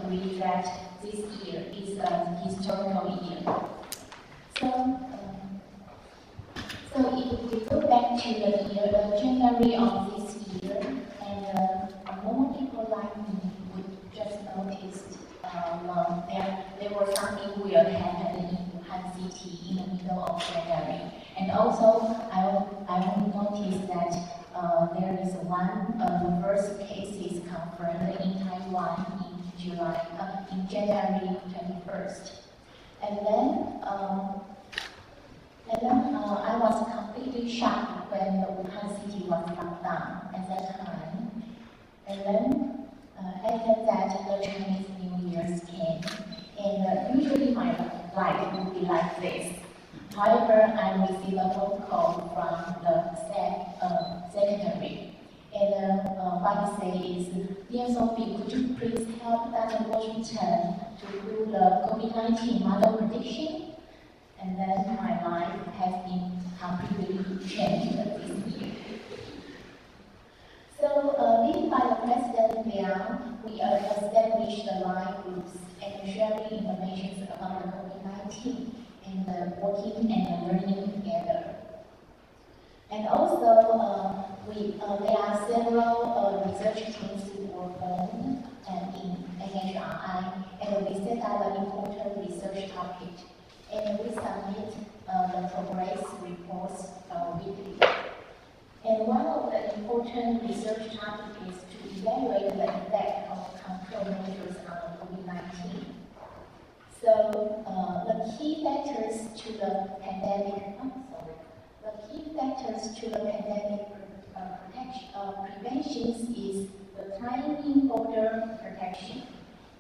agree that this year is a historical year. So if we go back to the year, January of this year, and more people like me would just notice there was something weird happening in Wuhan City in the middle of January. And also, I will notice that there is the first cases confirmed in Taiwan in January 21st. And then I was completely shocked when the Wuhan City was locked down at that time. And then after that, the Chinese New Year's came. And usually my life would be like this. However, I received a phone call from the secretary. And what he said is, "Dear Sophie, could you please help Dr. Washington to do the COVID-19 model prediction?" And then my life has been completely changed this year. So, led by the President Liang, we established the line groups and sharing information about the COVID-19 and working and learning together. And also, there are several research teams who were formed in NHRI, and we set out an important research topic. And we submit the progress reports weekly. And one of the important research topics is to evaluate the effect of control measures on COVID-19. So the key factors to the pandemic, prevention is the timely border protection,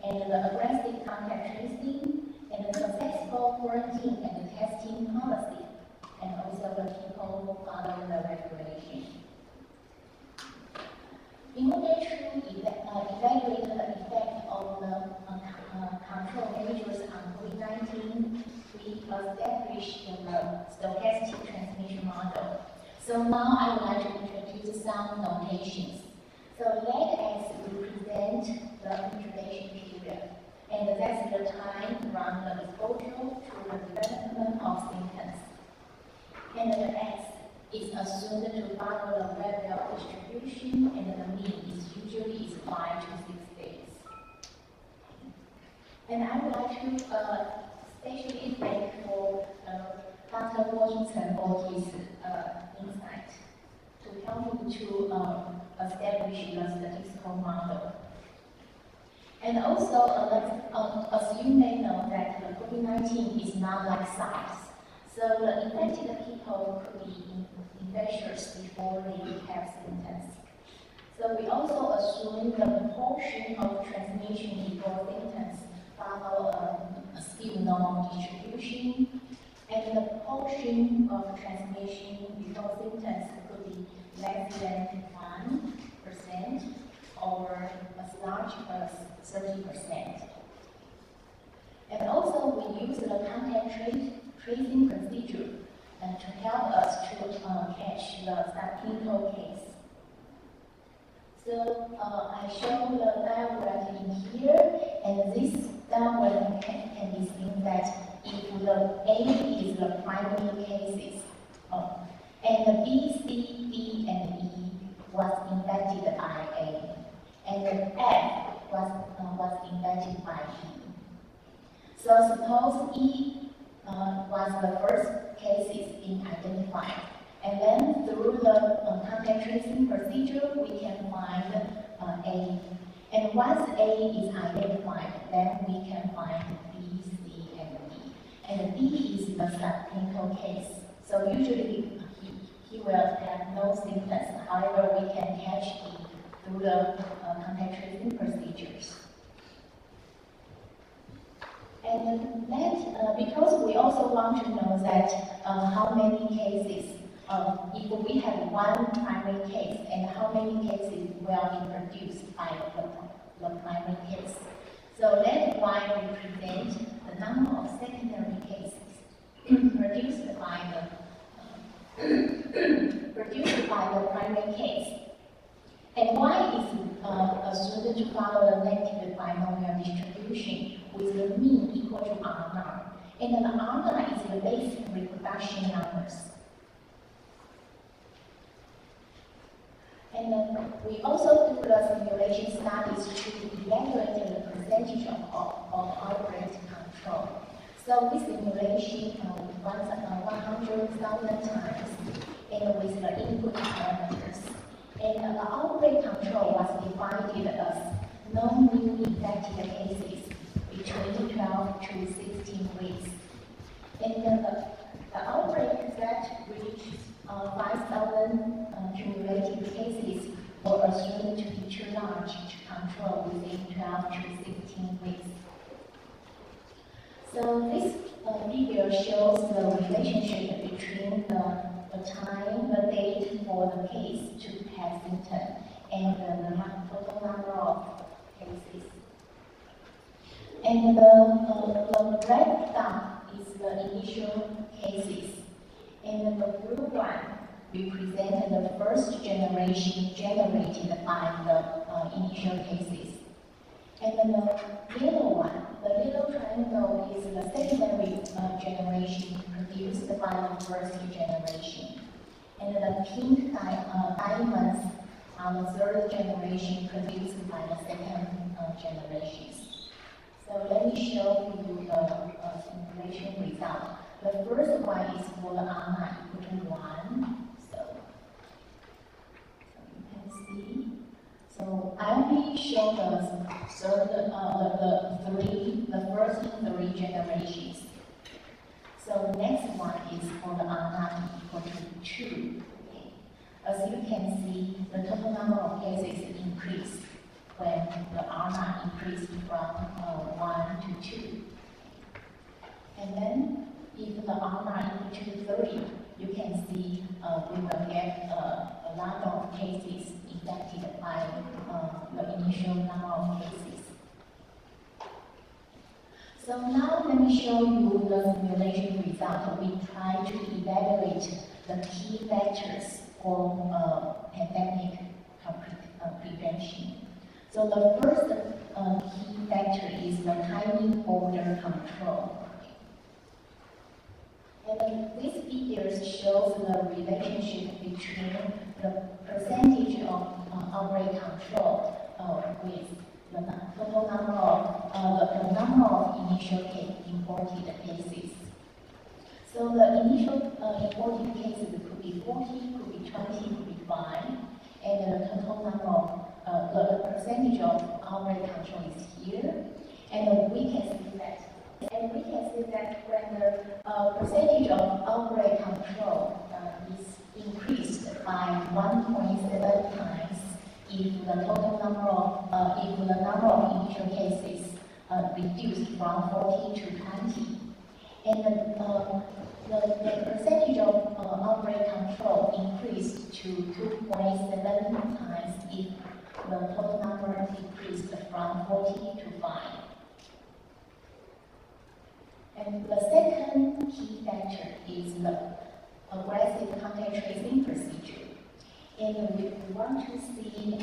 and the aggressive contact tracing, and the successful quarantine and testing policy, and also the people following the regulation. In order to evaluate the effect of the control measures on COVID-19, we established the stochastic transmission model. So now I would like to introduce some notations. So let us represent the incubation period. And that's the time from the exposure to the development of symptoms. And the S is assumed to follow the level distribution, and the mean is usually 5 to 6 days. And I would like to especially thank for Dr. Washington for his insight to help me to establish the statistical model. And also, as you may know, that the COVID-19 is not like SARS. So the infected people could be infectious before they have symptoms. So we also assume the proportion of transmission before symptoms follow a still normal distribution, and the proportion of transmission before symptoms could be less than 1% or as large as 30%. And also we use the contact tracing procedure to help us to catch the subclinical case. So I show the diagram in here, and this diagram can be seen that if the A is the primary cases, and the B, C, D, and E was infected by A, and the F was infected by E. So suppose E was the first cases being identified, and then through the contact tracing procedure, we can find A. And once A is identified, then we can find B, C, and D. And D is the subclinical case. So usually he will have no symptoms. However, we can catch D through the contact tracing procedures. And that, because we also want to know that how many cases, if we have one primary case, and how many cases will be produced by the primary case. So that's why we present the number of secondary cases produced by the primary case. And why is assumed to follow the negative binomial distribution with the mean equal to R0. And the R0 is the basic reproduction numbers. And then we also do the simulation studies to evaluate the percentage of outbreak control. So this simulation runs 100,000 times and with the input parameters. And the outbreak control was divided as non-new infected cases between 12 to 16 weeks. And the outbreak that reached 5,000 cumulative cases were assumed to be too large to control within 12 to 16 weeks. So this figure shows the relationship between the time, the date for the case to have symptom, and the total number of cases. And the red dot is the initial cases, and the blue one represents the first generation generated by the initial cases. And then the yellow one, the yellow triangle is the secondary generation produced by the first generation. And the pink diamonds are the third generation produced by the second generations. So let me show you the simulation result. The first one is for the R0 equal to 1. So you can see. So I only show the first three generations. So next one is for the R0 equal to 2. Okay. As you can see, the total number of cases increased when the R0 increased from 1 to 2. And then if the R0 equal to 3, you can see we will get a lot of cases infected by the initial number of cases. So now let me show you the simulation result. We try to evaluate the key factors for pandemic prevention. So the first key factor is the timing border control. And this figure shows the relationship between the percentage of outbreak control with the total number of initial imported cases. So the initial imported cases could be 40, could be 20, could be 5, and the total number of the percentage of outbreak control is here, and we can see that. And we can see that when the percentage of outbreak control is increased by 1.7 times, if the total number of initial cases reduced from 40 to 20, and the percentage of outbreak control increased to 2.7 times if the total number decreased from 40 to 5. And the second key factor is the aggressive contact tracing procedure. And we want to see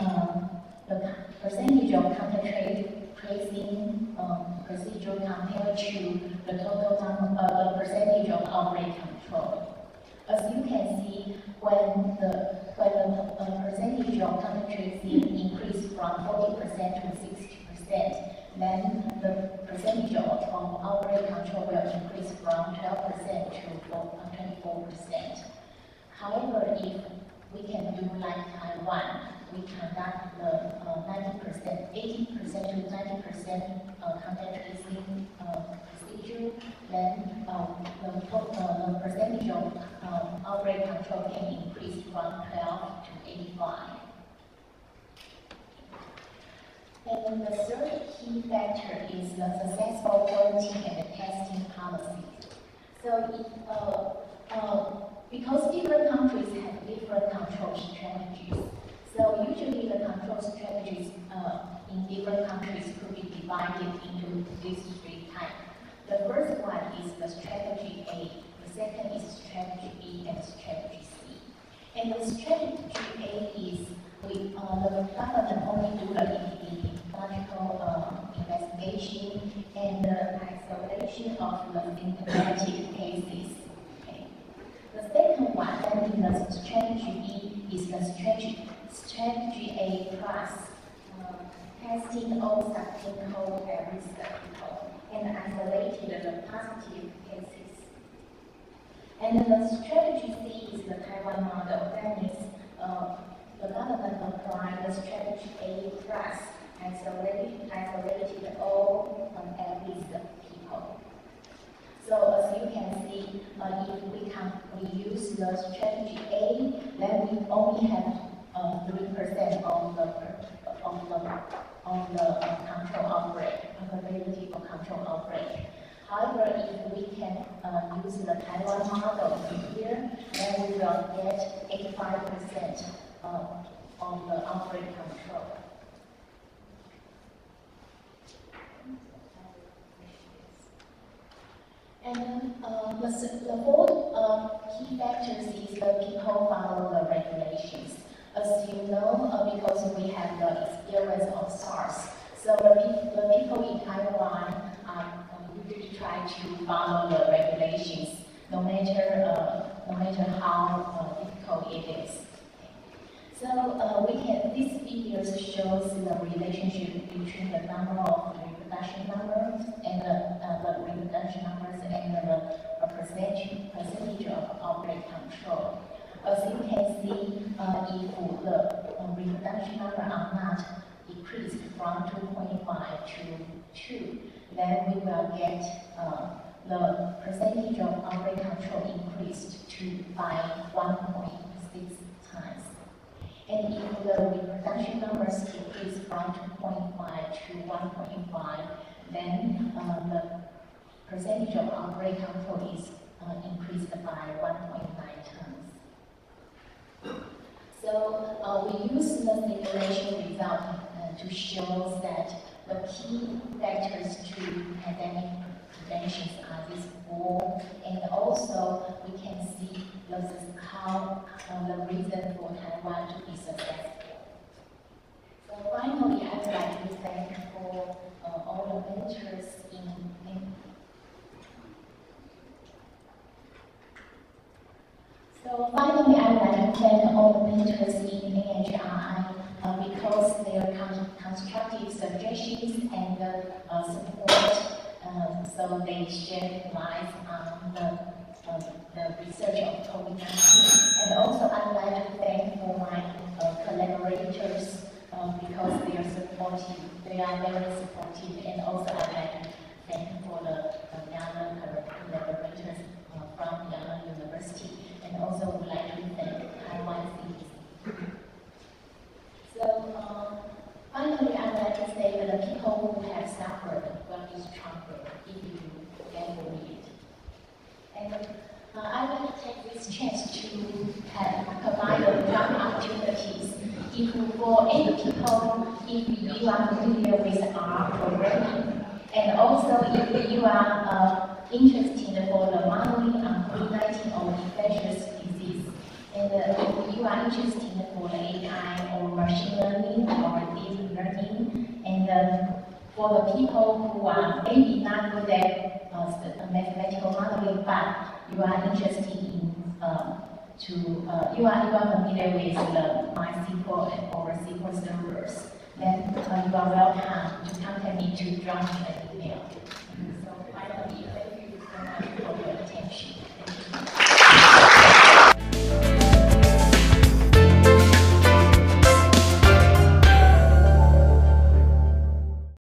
the percentage of contact tracing procedure compared to the total number, the percentage of outbreak control. As you can see, when the percentage of contact tracing increased from 40% to 60%, then the percentage of outbreak control will increase from 12% to 24%. However, if we can do like Taiwan, we conduct the 80% to 90% contact tracing procedure, then the percentage of outbreak control can increase from 12 to 85. And the third key factor is the successful quarantine and testing policy. So because different countries have different control strategies, so usually the control strategies in different countries could be divided into these three types. The first one is the strategy A, the second is strategy B, and strategy C. And the strategy A is the government only do the investigation and the isolation of the symptomatic cases. Okay. The second one, that is the strategy B, is the strategy A plus, testing all subclinical risk people and isolated the positive cases. And the strategy C is the Taiwan model. That means the government applied the strategy A plus, isolated all at-risk people. So as you can see, if we use the strategy A, then we only have 3% of the control outbreak, probability for control outbreak. However, if we can use the Taiwan model here, then we will get 85% of the outbreak control. And the fourth key factors is the people follow the regulations. As you know, because we have the experience of SARS, so the people in Taiwan usually try to follow the regulations, no matter how difficult it is. So these figures shows the relationship between the number of reproduction numbers and the reproduction numbers and the percentage of outbreak control. As you can see, if the reproduction number are not decreased from 2.5 to 2, then we will get the percentage of outbreak control increased by 1.6 times. And if the reproduction numbers decrease from 2.5 to 1.5, then the percentage of outbreak control is increased by 1.9 times. So we use the simulation result to show that the key factors to pandemic prevention are these four, and also we can see this is how the reason for Taiwan to be successful. So finally, I would like to thank for all the mentors So finally, I would like to thank all the mentors in AHRI because their constructive suggestions and support. So they shed light on the research of COVID-19. And also, I'd like to thank for my collaborators because they are supportive. They are very supportive. And also, I'd like to thank for the Yale collaborators from Yale University. And also would like to thank Taiwan CDC. So finally, I'd like to say that the people who have suffered will be stronger if you ever need it. And I'd like to take this chance to provide job opportunities. If for any people, if you are familiar with our program, and also if you are interested for the modeling on COVID-19 or infectious disease, and if you are interested for the AI or machine learning or deep learning, and for the people who are maybe not good at mathematical modeling, but you are interested in you are familiar with the MySQL or SQL servers, then you are welcome to contact me to drop me an email. So finally, thank you so much for your attention.